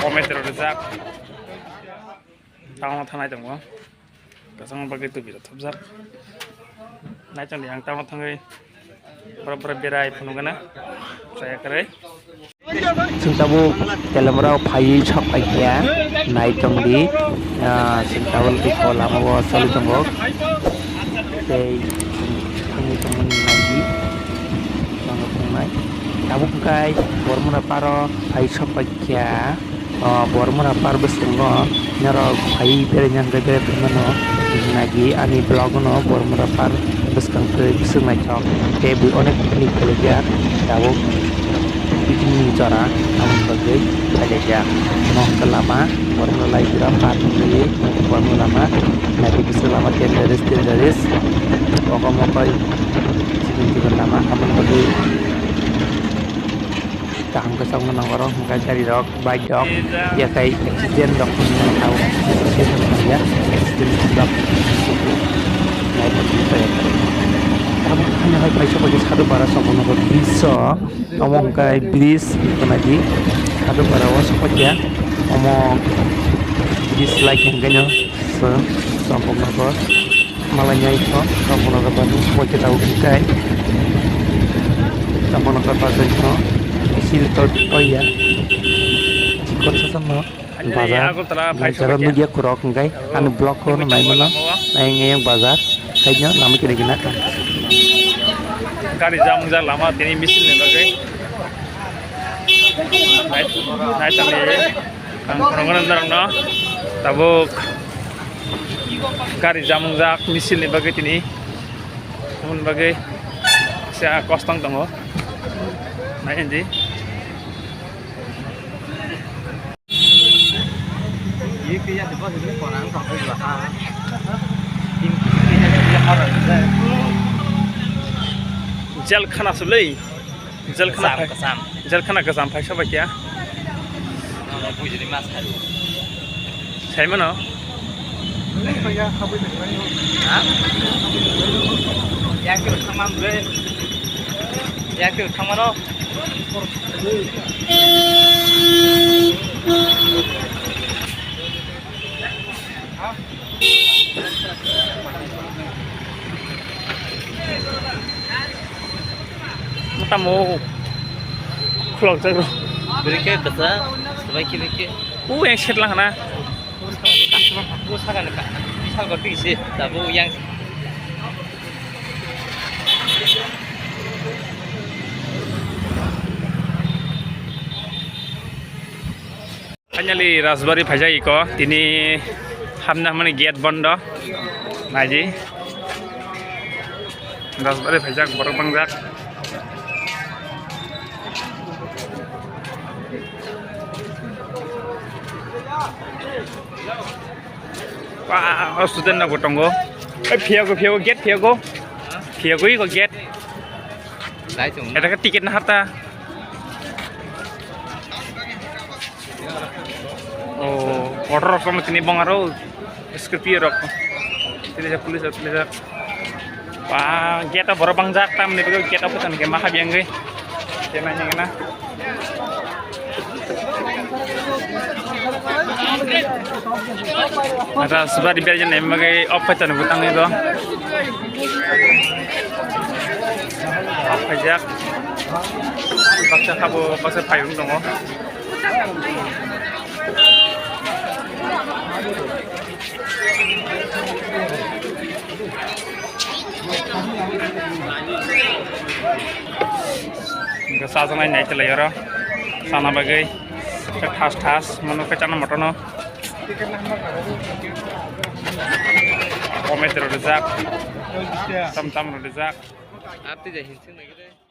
Kometer rejak tang thang nai dong kasang bagai tu birat thobjak nai chang yang tang thangai pra berai phunugana saya kare singtabu telamrao phai chok aikya nai tongdi singtabul ki kola mawa sali tongo tei kami temen lagi bang pungnai tabuk kai bormona paro phai chok aikya bormona par besungo nyaro phai bere nyang bere mano nagi ani blog no bormona par beskang ke bisung nai chok tei bu onek ni kolegya tabuk ini cara namun sebagai aja mau kelama baru mulai berapa nih baru lama nanti bisa lama tiadaris pokok mokai sini lama namun sebagai tahun kesang menang orang mungkin cari dok baik dok ya kayak accident dok yang tahu ya accident dok nah itu bisa ya kamu hanya hai sebagai satu para sempurna bisa ngomong kayak bis itu lagi satu para waspada ngomong bis like yang ganya sempurna kok malahnya itu sempurna kok semua kita tahu kayak sempurna kok itu sil oh ya jika sesama bazar cara media kurang kayak anu blog ko main malam yang bazar kayaknya nama kira-kira kan kari jam jar lama tini misil ne bagai nai tang ni orang orang no tabuk kari jam jak misil ne bagai tini mun bagai sia kostang tongo nai endi ये किया देखो इसमें कोरान का कोई रहा इन किया और jal khana sulai jal khana kasam paisa bakia sai mana tamu keluar jago berikut besar sebaik berikut yang shit lah na sangat dekat misal kau sih tapi yang finally Raspberry bhajai ko tini hamna mane gate bondo naji Raspberry bhajak borok bangjak wah student na gotongo piago gate piago iko gate ada ka tiket na harta oh order sama tini bongaro skrpio rok tini ja pulis wah gate boro bangjak tam ni bego gate aputan ke maha biangge kenanya ngena ada sebab di biarnya nih bagai apa tuh butang itu apa jak paksa kamu paksa payung dong kesasa lain naik layar sana bagai tas menu kecana motono kometer rejak tam rejak arti jadi sih